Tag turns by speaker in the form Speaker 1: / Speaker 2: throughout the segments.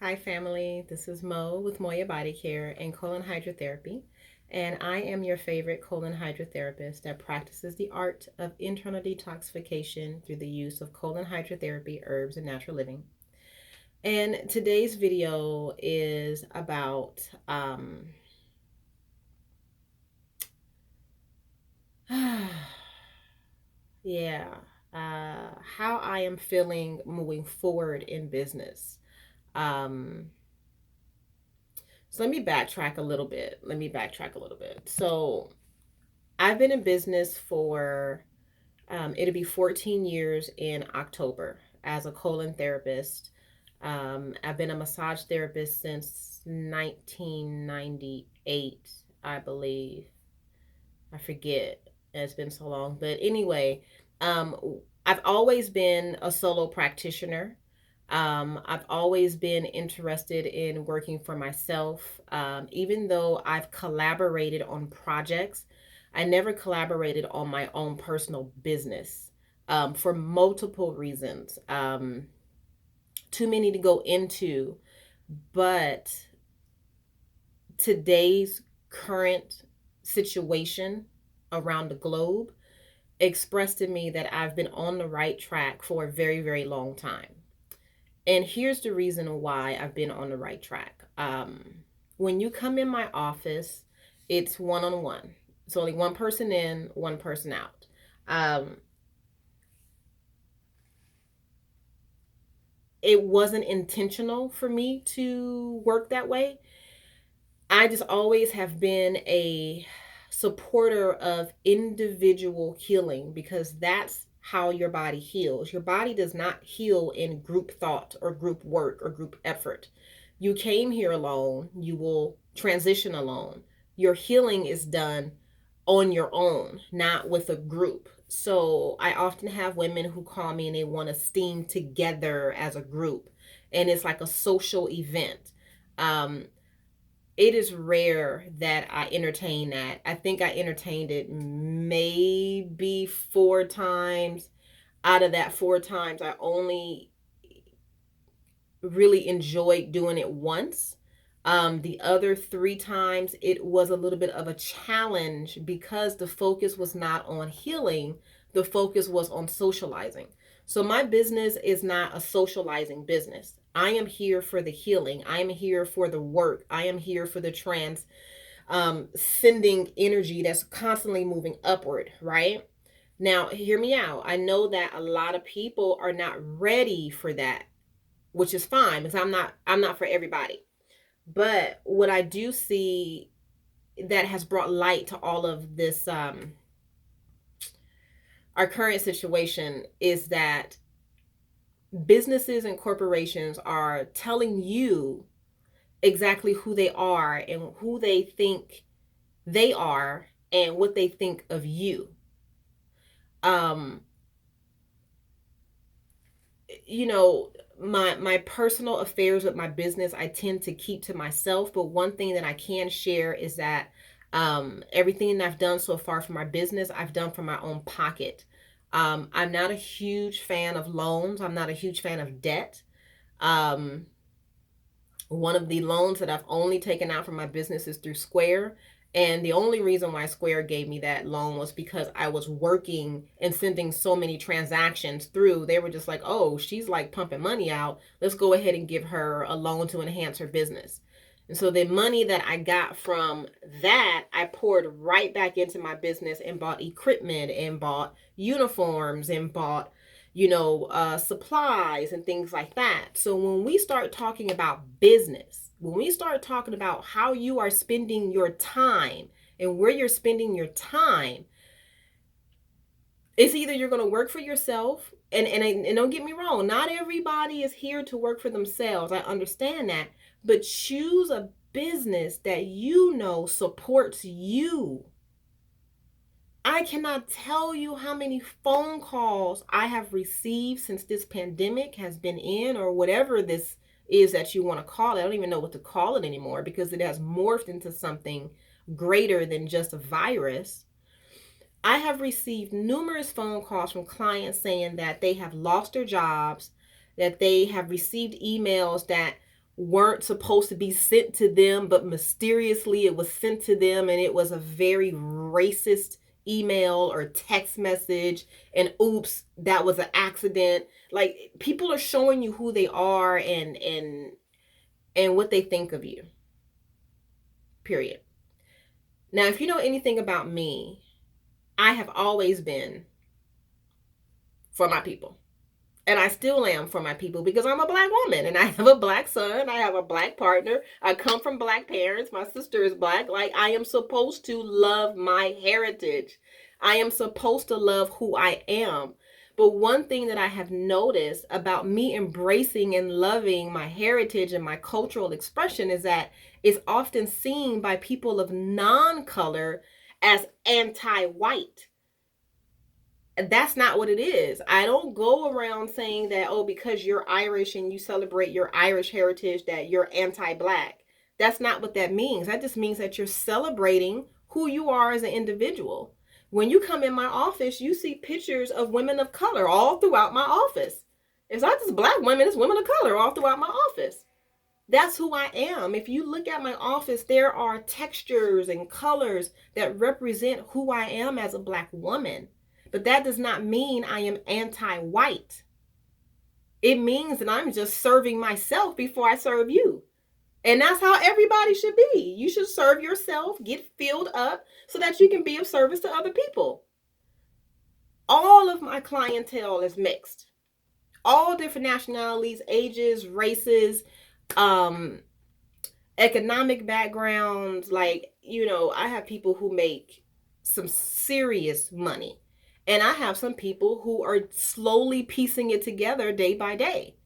Speaker 1: Hi, family. This is Mo with Moya Body Care and Colon Hydrotherapy. And I am your favorite colon hydrotherapist that practices the art of internal detoxification through the use of colon hydrotherapy, herbs, and natural living. And today's video is about, yeah, how I am feeling moving forward in business. Um, So let me backtrack a little bit. So I've been in business for, it'll be 14 years in October as a colon therapist. I've been a massage therapist since 1998, I believe. I forget. It's been so long. But anyway, um, I've always been a solo practitioner. I've always been interested in working for myself. Even though I've collaborated on projects, I never collaborated on my own personal business for multiple reasons. Too many to go into, but today's current situation around the globe expressed to me that I've been on the right track for a very, very long time. And here's the reason why I've been on the right track. When you come in my office, it's one on one. It's only one person in, one person out. Um, it wasn't intentional for me to work that way. I just always have been a supporter of individual healing because that's how your body heals. Your body does not heal in group thought or group work or group effort. You came here alone, you will transition alone. Your healing is done on your own, not with a group. So I often have women who call me and they want to steam together as a group, and it's like a social event. Um, it is rare that I entertain that. I think I entertained it maybe four times. Out of that four times, I only really enjoyed doing it once. The other three times, it was a little bit of a challenge because the focus was not on healing, the focus was on socializing. So, my business is not a socializing business. I am here for the healing. I am here for the work. I am here for the sending energy that's constantly moving upward, right? Now, hear me out. I know that a lot of people are not ready for that, which is fine because I'm not for everybody. But what I do see that has brought light to all of this, our current situation, is that businesses and corporations are telling you exactly who they are and who they think they are and what they think of you. Um, you know, my personal affairs with my business I tend to keep to myself, but one thing that I can share is that everything that I've done so far for my business I've done from my own pocket. I'm not a huge fan of loans. I'm not a huge fan of debt. um, One of the loans that I've only taken out from my business is through Square. And the only reason why Square gave me that loan was because I was working and sending so many transactions through. They were just like, oh, she's like pumping money out. Let's go ahead and give her a loan to enhance her business. And so the money that I got from that, I poured right back into my business and bought equipment and bought uniforms and bought supplies and things like that. So when we start talking about business, when we start talking about how you are spending your time and where you're spending your time, it's either you're going to work for yourself, and don't get me wrong, not everybody is here to work for themselves. I understand that, but choose a business that you know supports you. I cannot tell you how many phone calls I have received since this pandemic has been in, or whatever this is that you want to call it. I don't even know what to call it anymore because it has morphed into something greater than just a virus. I have received numerous phone calls from clients saying that they have lost their jobs, that they have received emails that weren't supposed to be sent to them, but mysteriously it was sent to them, and it was a very racist email or text message, and oops, that was an accident. Like, people are showing you who they are and what they think of you. Period. Now, if you know anything about me, I have always been for my people. And I still am for my people because I'm a black woman and I have a black son. I have a black partner. I come from black parents. My sister is black. Like, I am supposed to love my heritage. I am supposed to love who I am. But one thing that I have noticed about me embracing and loving my heritage and my cultural expression is that it's often seen by people of non-color as anti-white. That's not what it is. I don't go around saying that, oh, because you're Irish and you celebrate your Irish heritage, that you're anti-black. That's not what that means. That just means that you're celebrating who you are as an individual. When you come in my office, you see pictures of women of color all throughout my office. It's not just black women, it's women of color all throughout my office. That's who I am. If you look at my office, there are textures and colors that represent who I am as a black woman. But that does not mean I am anti-white. It means that I'm just serving myself before I serve you. And that's how everybody should be. You should serve yourself, get filled up so that you can be of service to other people. All of my clientele is mixed. All different nationalities, ages, races, economic backgrounds. Like, I have people who make some serious money. And I have some people who are slowly piecing it together day by day.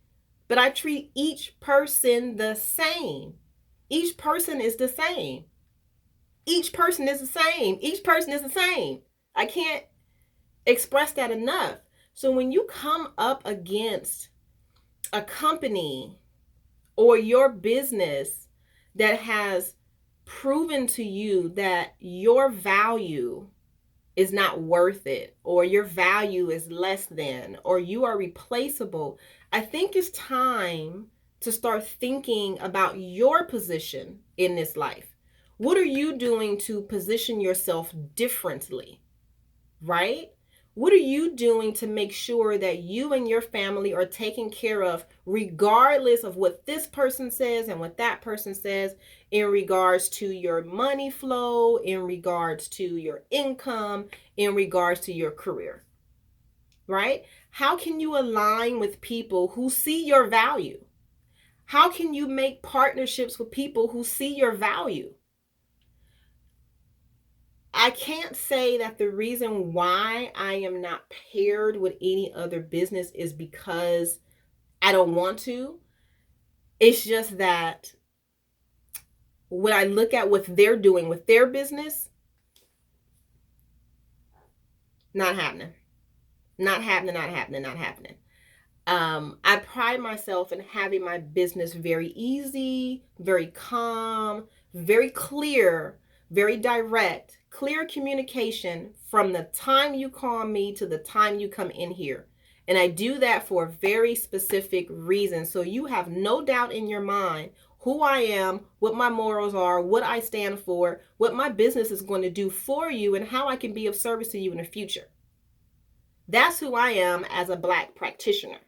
Speaker 1: But I treat each person the same. Each person is the same. Each person is the same. Each person is the same. I can't express that enough. So when you come up against a company or your business that has proven to you that your value is not worth it, or your value is less than, or you are replaceable, I think it's time to start thinking about your position in this life. What are you doing to position yourself differently, right? What are you doing to make sure that you and your family are taken care of, regardless of what this person says and what that person says, in regards to your money flow, in regards to your income, in regards to your career, right? How can you align with people who see your value? How can you make partnerships with people who see your value? I can't say that the reason why I am not paired with any other business is because I don't want to. It's just that when I look at what they're doing with their business, not happening. Not happening, not happening, not happening. I pride myself in having my business very easy, very calm, very clear, very direct, clear communication from the time you call me to the time you come in here. And I do that for a very specific reason. So you have no doubt in your mind who I am, what my morals are, what I stand for, what my business is going to do for you, and how I can be of service to you in the future. That's who I am as a Black practitioner.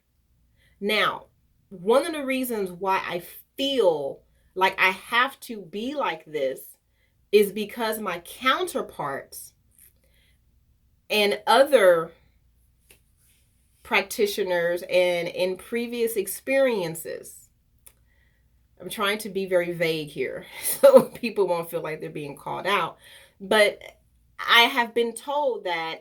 Speaker 1: Now, one of the reasons why I feel like I have to be like this is because my counterparts and other practitioners and in previous experiences, I'm trying to be very vague here so people won't feel like they're being called out, but I have been told that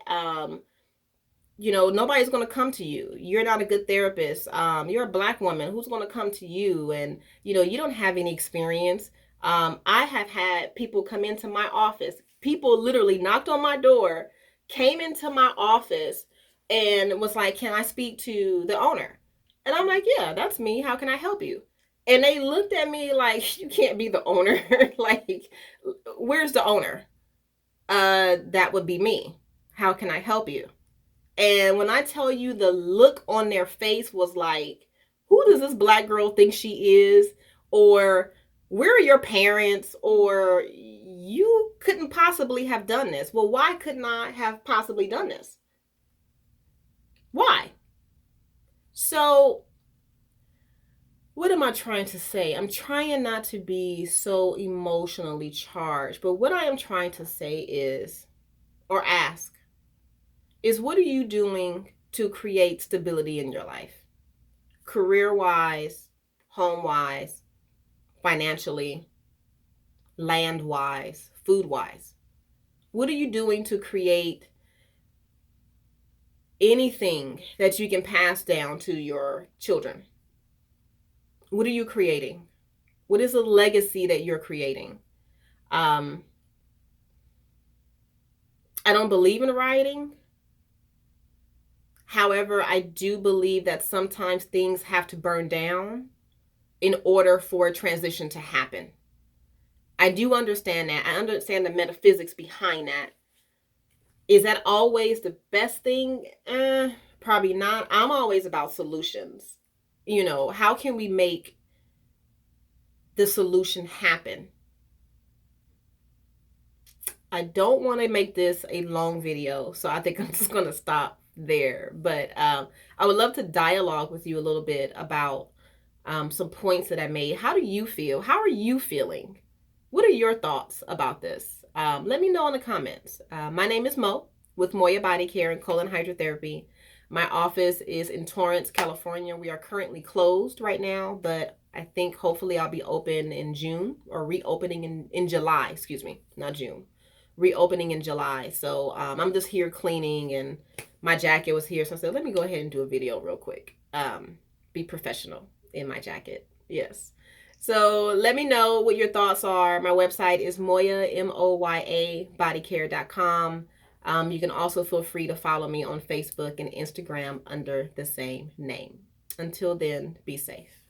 Speaker 1: nobody's going to come to you. You're not a good therapist. You're a Black woman. Who's going to come to you? And, you don't have any experience. I have had people come into my office. People literally knocked on my door, came into my office, and was like, can I speak to the owner? And I'm like, yeah, that's me. How can I help you? And they looked at me like, you can't be the owner. Like, where's the owner? That would be me. How can I help you? And when I tell you, the look on their face was like, who does this Black girl think she is? or where are your parents, or you couldn't possibly have done this. Well, why couldn't I have possibly done this? Why? So, what am I trying to say? I'm trying not to be so emotionally charged, but what I am trying to say is, or ask, is what are you doing to create stability in your life? Career wise, home wise, financially, land wise, food wise. What are you doing to create anything that you can pass down to your children? What are you creating? What is the legacy that you're creating? Um, I don't believe in rioting. However, I do believe that sometimes things have to burn down in order for a transition to happen. I do understand that. I understand the metaphysics behind that. Is that always the best thing? Probably not. I'm always about solutions. How can we make the solution happen? I don't want to make this a long video, so I think I'm just going to stop there. But I would love to dialogue with you a little bit about some points that I made. How do you feel? How are you feeling? What are your thoughts about this? Let me know in the comments. My name is Mo with Moya Body Care and Colon Hydrotherapy. My office is in Torrance, California. We are currently closed right now, but I think hopefully I'll be open in June, or reopening in July, excuse me, not June. Reopening in July. So I'm just here cleaning, and my jacket was here. So I said, let me go ahead and do a video real quick. Be professional in my jacket. Yes. So let me know what your thoughts are. My website is Moya, MOYA, bodycare.com. You can also feel free to follow me on Facebook and Instagram under the same name. Until then, be safe.